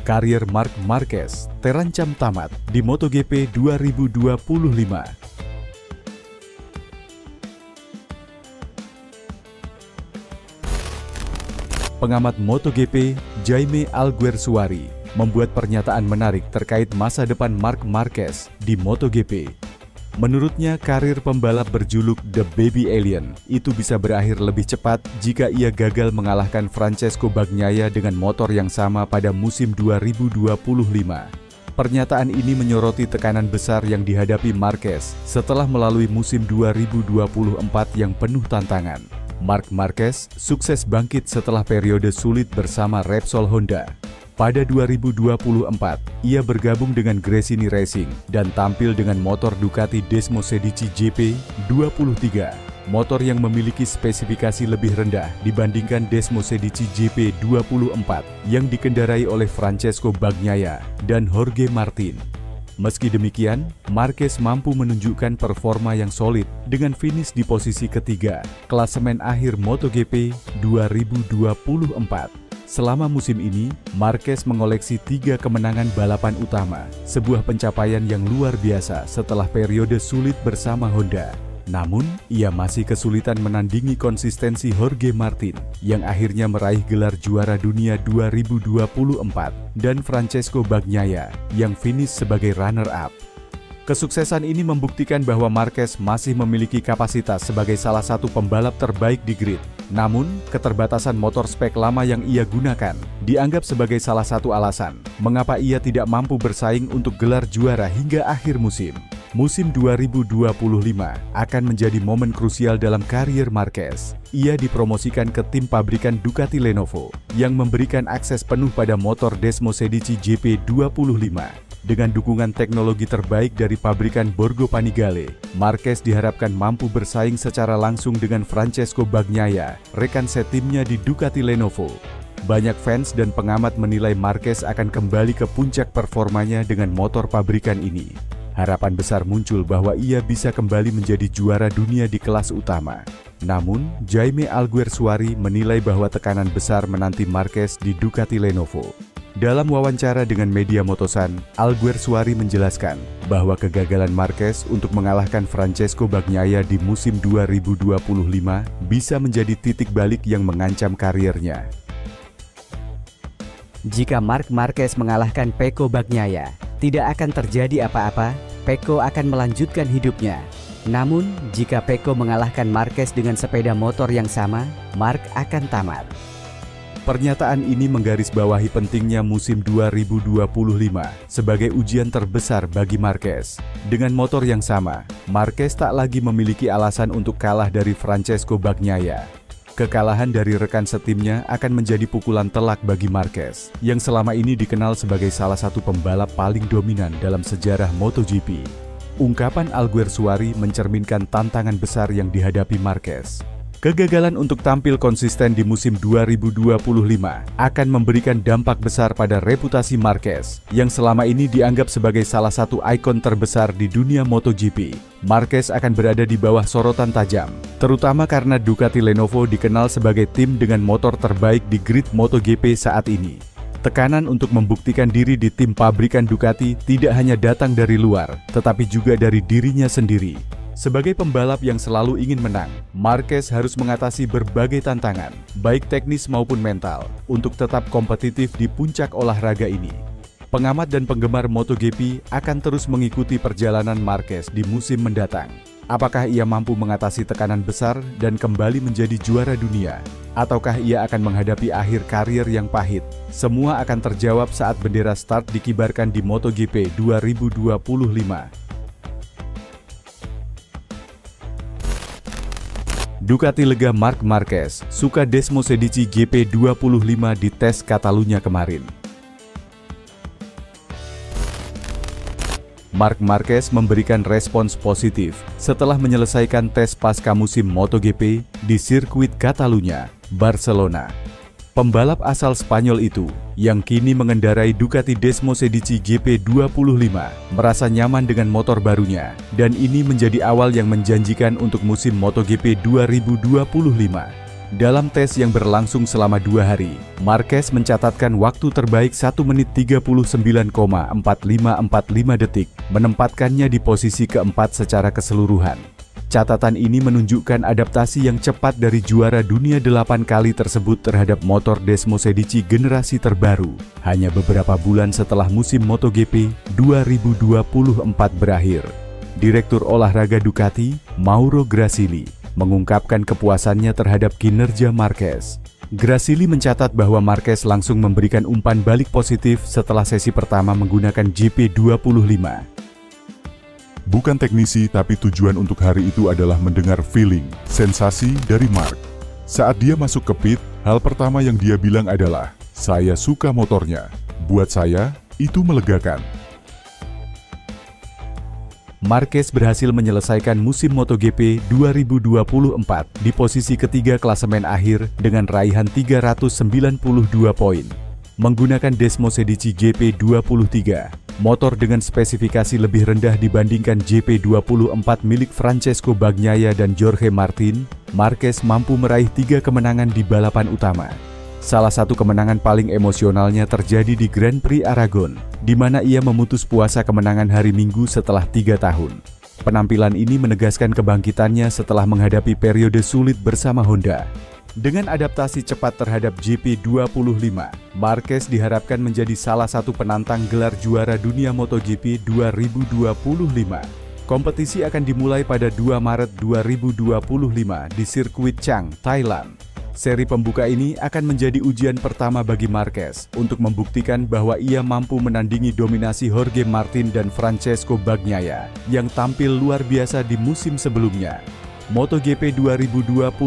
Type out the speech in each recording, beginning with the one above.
Karier Marc Marquez terancam tamat di MotoGP 2025. Pengamat MotoGP Jaime Alguersuari membuat pernyataan menarik terkait masa depan Marc Marquez di MotoGP. Menurutnya, karir pembalap berjuluk The Baby Alien itu bisa berakhir lebih cepat jika ia gagal mengalahkan Francesco Bagnaia dengan motor yang sama pada musim 2025. Pernyataan ini menyoroti tekanan besar yang dihadapi Marquez setelah melalui musim 2024 yang penuh tantangan. Marc Marquez sukses bangkit setelah periode sulit bersama Repsol Honda. Pada 2024, ia bergabung dengan Gresini Racing dan tampil dengan motor Ducati Desmosedici GP23, motor yang memiliki spesifikasi lebih rendah dibandingkan Desmosedici GP24 yang dikendarai oleh Francesco Bagnaia dan Jorge Martin. Meski demikian, Marquez mampu menunjukkan performa yang solid dengan finish di posisi ketiga klasemen akhir MotoGP 2024. Selama musim ini, Marquez mengoleksi 3 kemenangan balapan utama, sebuah pencapaian yang luar biasa setelah periode sulit bersama Honda. Namun, ia masih kesulitan menandingi konsistensi Jorge Martin yang akhirnya meraih gelar juara dunia 2024 dan Francesco Bagnaia yang finish sebagai runner-up. Kesuksesan ini membuktikan bahwa Marquez masih memiliki kapasitas sebagai salah satu pembalap terbaik di grid. Namun, keterbatasan motor spek lama yang ia gunakan dianggap sebagai salah satu alasan mengapa ia tidak mampu bersaing untuk gelar juara hingga akhir musim. Musim 2025 akan menjadi momen krusial dalam karier Marquez. Ia dipromosikan ke tim pabrikan Ducati Lenovo yang memberikan akses penuh pada motor Desmosedici GP25. Dengan dukungan teknologi terbaik dari pabrikan Borgo Panigale, Marquez diharapkan mampu bersaing secara langsung dengan Francesco Bagnaia, rekan setimnya di Ducati Lenovo. Banyak fans dan pengamat menilai Marquez akan kembali ke puncak performanya dengan motor pabrikan ini. Harapan besar muncul bahwa ia bisa kembali menjadi juara dunia di kelas utama. Namun, Jaime Alguersuari menilai bahwa tekanan besar menanti Marquez di Ducati Lenovo. Dalam wawancara dengan media Motosan, Alguersuari menjelaskan bahwa kegagalan Marquez untuk mengalahkan Francesco Bagnaia di musim 2025 bisa menjadi titik balik yang mengancam kariernya. Jika Marc Marquez mengalahkan Pecco Bagnaia, tidak akan terjadi apa-apa. Pecco akan melanjutkan hidupnya. Namun, jika Pecco mengalahkan Marquez dengan sepeda motor yang sama, Marc akan tamat. Pernyataan ini menggarisbawahi pentingnya musim 2025 sebagai ujian terbesar bagi Marquez. Dengan motor yang sama, Marquez tak lagi memiliki alasan untuk kalah dari Francesco Bagnaia. Kekalahan dari rekan setimnya akan menjadi pukulan telak bagi Marquez, yang selama ini dikenal sebagai salah satu pembalap paling dominan dalam sejarah MotoGP. Ungkapan Alguersuari mencerminkan tantangan besar yang dihadapi Marquez. Kegagalan untuk tampil konsisten di musim 2025 akan memberikan dampak besar pada reputasi Marquez yang selama ini dianggap sebagai salah satu ikon terbesar di dunia MotoGP. Marquez akan berada di bawah sorotan tajam, terutama karena Ducati Lenovo dikenal sebagai tim dengan motor terbaik di grid MotoGP saat ini. Tekanan untuk membuktikan diri di tim pabrikan Ducati tidak hanya datang dari luar, tetapi juga dari dirinya sendiri. Sebagai pembalap yang selalu ingin menang, Marquez harus mengatasi berbagai tantangan, baik teknis maupun mental, untuk tetap kompetitif di puncak olahraga ini. Pengamat dan penggemar MotoGP akan terus mengikuti perjalanan Marquez di musim mendatang. Apakah ia mampu mengatasi tekanan besar dan kembali menjadi juara dunia? Ataukah ia akan menghadapi akhir karir yang pahit? Semua akan terjawab saat bendera start dikibarkan di MotoGP 2025. Ducati lega Marc Marquez suka Desmosedici GP25 di tes Catalunya kemarin. Marc Marquez memberikan respons positif setelah menyelesaikan tes pasca musim MotoGP di sirkuit Catalunya, Barcelona. Pembalap asal Spanyol itu, yang kini mengendarai Ducati Desmosedici GP25, merasa nyaman dengan motor barunya, dan ini menjadi awal yang menjanjikan untuk musim MotoGP 2025. Dalam tes yang berlangsung selama 2 hari, Marquez mencatatkan waktu terbaik 1 menit 39,4545 detik, menempatkannya di posisi keempat secara keseluruhan. Catatan ini menunjukkan adaptasi yang cepat dari juara dunia 8 kali tersebut terhadap motor Desmosedici generasi terbaru, hanya beberapa bulan setelah musim MotoGP 2024 berakhir. Direktur olahraga Ducati, Mauro Grasili, mengungkapkan kepuasannya terhadap kinerja Marquez. Grasili mencatat bahwa Marquez langsung memberikan umpan balik positif setelah sesi pertama menggunakan GP25. Bukan teknisi, tapi tujuan untuk hari itu adalah mendengar feeling, sensasi dari Mark. Saat dia masuk ke pit, hal pertama yang dia bilang adalah, "Saya suka motornya. Buat saya, itu melegakan." Marquez berhasil menyelesaikan musim MotoGP 2024 di posisi ketiga klasemen akhir dengan raihan 392 poin. Menggunakan Desmosedici GP23, motor dengan spesifikasi lebih rendah dibandingkan GP24 milik Francesco Bagnaia dan Jorge Martin, Marquez mampu meraih 3 kemenangan di balapan utama. Salah satu kemenangan paling emosionalnya terjadi di Grand Prix Aragon, di mana ia memutus puasa kemenangan hari Minggu setelah 3 tahun. Penampilan ini menegaskan kebangkitannya setelah menghadapi periode sulit bersama Honda. Dengan adaptasi cepat terhadap GP25, Marquez diharapkan menjadi salah satu penantang gelar juara dunia MotoGP 2025. Kompetisi akan dimulai pada 2 Maret 2025 di sirkuit Chang, Thailand. Seri pembuka ini akan menjadi ujian pertama bagi Marquez untuk membuktikan bahwa ia mampu menandingi dominasi Jorge Martin dan Francesco Bagnaia yang tampil luar biasa di musim sebelumnya. MotoGP 2025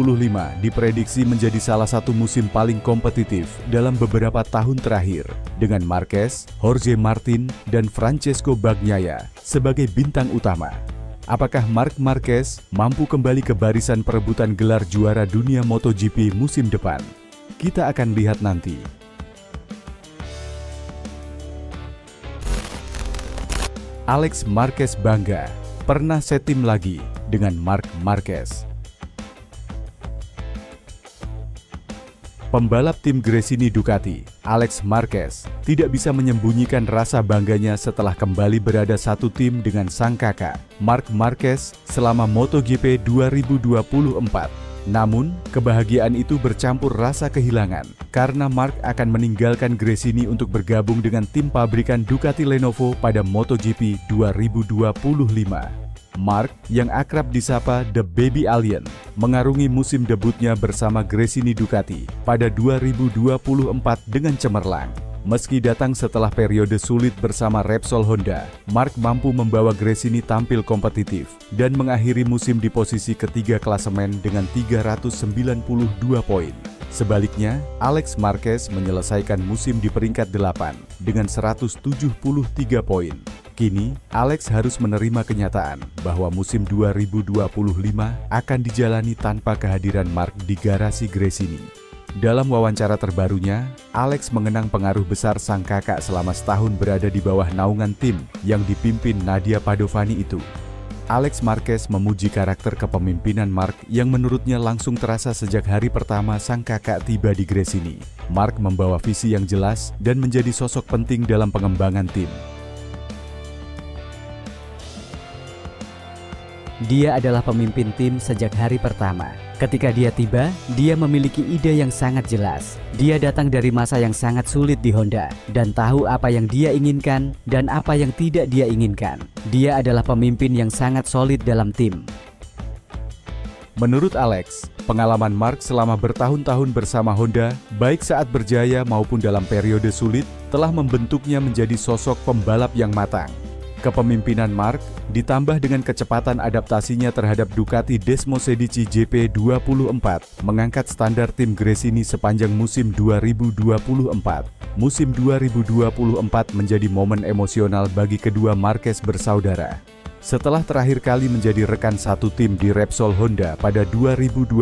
diprediksi menjadi salah satu musim paling kompetitif dalam beberapa tahun terakhir, dengan Marquez, Jorge Martin, dan Francesco Bagnaia sebagai bintang utama. Apakah Marc Marquez mampu kembali ke barisan perebutan gelar juara dunia MotoGP musim depan? Kita akan lihat nanti. Alex Marquez bangga pernah setim lagi dengan Marc Marquez. Pembalap tim Gresini Ducati, Alex Marquez, tidak bisa menyembunyikan rasa bangganya setelah kembali berada satu tim dengan sang kakak, Marc Marquez, selama MotoGP 2024. Namun, kebahagiaan itu bercampur rasa kehilangan karena Marc akan meninggalkan Gresini untuk bergabung dengan tim pabrikan Ducati Lenovo pada MotoGP 2025. Marc, yang akrab disapa The Baby Alien, mengarungi musim debutnya bersama Gresini Ducati pada 2024 dengan cemerlang. Meski datang setelah periode sulit bersama Repsol Honda, Marc mampu membawa Gresini tampil kompetitif dan mengakhiri musim di posisi ketiga klasemen dengan 392 poin. Sebaliknya, Alex Marquez menyelesaikan musim di peringkat 8 dengan 173 poin. Kini, Alex harus menerima kenyataan bahwa musim 2025 akan dijalani tanpa kehadiran Marc di garasi Gresini. Dalam wawancara terbarunya, Alex mengenang pengaruh besar sang kakak selama setahun berada di bawah naungan tim yang dipimpin Nadia Padovani itu. Alex Marquez memuji karakter kepemimpinan Marc yang menurutnya langsung terasa sejak hari pertama sang kakak tiba di Gresini. Marc membawa visi yang jelas dan menjadi sosok penting dalam pengembangan tim. Dia adalah pemimpin tim sejak hari pertama. Ketika dia tiba, dia memiliki ide yang sangat jelas. Dia datang dari masa yang sangat sulit di Honda dan tahu apa yang dia inginkan dan apa yang tidak dia inginkan. Dia adalah pemimpin yang sangat solid dalam tim. Menurut Alex, pengalaman Marc selama bertahun-tahun bersama Honda, baik saat berjaya maupun dalam periode sulit, telah membentuknya menjadi sosok pembalap yang matang. Kepemimpinan Marc ditambah dengan kecepatan adaptasinya terhadap Ducati Desmosedici GP24 mengangkat standar tim Gresini sepanjang musim 2024. Musim 2024 menjadi momen emosional bagi kedua Marquez bersaudara. Setelah terakhir kali menjadi rekan satu tim di Repsol Honda pada 2020,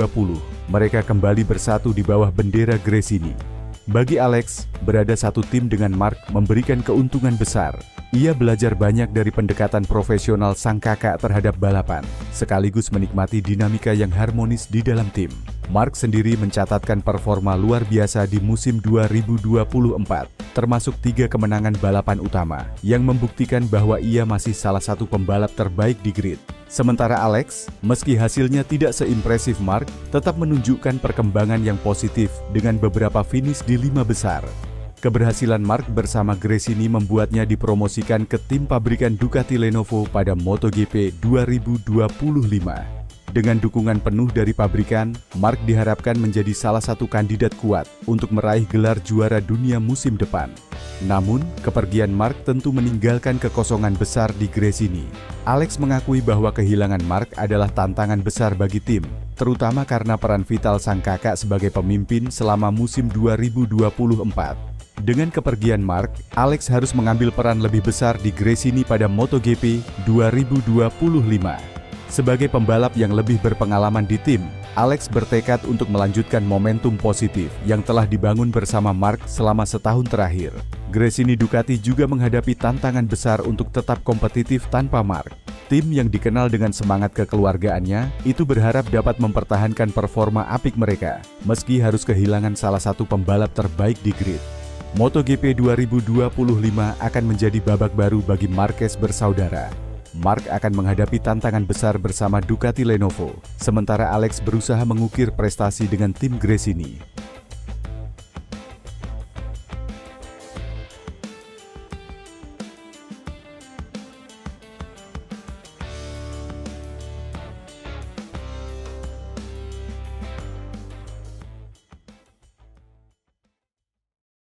mereka kembali bersatu di bawah bendera Gresini. Bagi Alex, berada satu tim dengan Marc memberikan keuntungan besar. Ia belajar banyak dari pendekatan profesional sang kakak terhadap balapan, sekaligus menikmati dinamika yang harmonis di dalam tim. Mark sendiri mencatatkan performa luar biasa di musim 2024, termasuk 3 kemenangan balapan utama, yang membuktikan bahwa ia masih salah satu pembalap terbaik di grid. Sementara Alex, meski hasilnya tidak seimpresif Mark, tetap menunjukkan perkembangan yang positif dengan beberapa finish di 5 besar. Keberhasilan Mark bersama Gresini membuatnya dipromosikan ke tim pabrikan Ducati Lenovo pada MotoGP 2025. Dengan dukungan penuh dari pabrikan, Mark diharapkan menjadi salah satu kandidat kuat untuk meraih gelar juara dunia musim depan. Namun, kepergian Mark tentu meninggalkan kekosongan besar di Gresini. Alex mengakui bahwa kehilangan Mark adalah tantangan besar bagi tim, terutama karena peran vital sang kakak sebagai pemimpin selama musim 2024. Dengan kepergian Mark, Alex harus mengambil peran lebih besar di Gresini pada MotoGP 2025. Sebagai pembalap yang lebih berpengalaman di tim, Alex bertekad untuk melanjutkan momentum positif yang telah dibangun bersama Mark selama setahun terakhir. Gresini Ducati juga menghadapi tantangan besar untuk tetap kompetitif tanpa Mark. Tim yang dikenal dengan semangat kekeluargaannya itu berharap dapat mempertahankan performa apik mereka, meski harus kehilangan salah satu pembalap terbaik di grid. MotoGP 2025 akan menjadi babak baru bagi Marquez bersaudara. Mark akan menghadapi tantangan besar bersama Ducati Lenovo, sementara Alex berusaha mengukir prestasi dengan tim Gresini.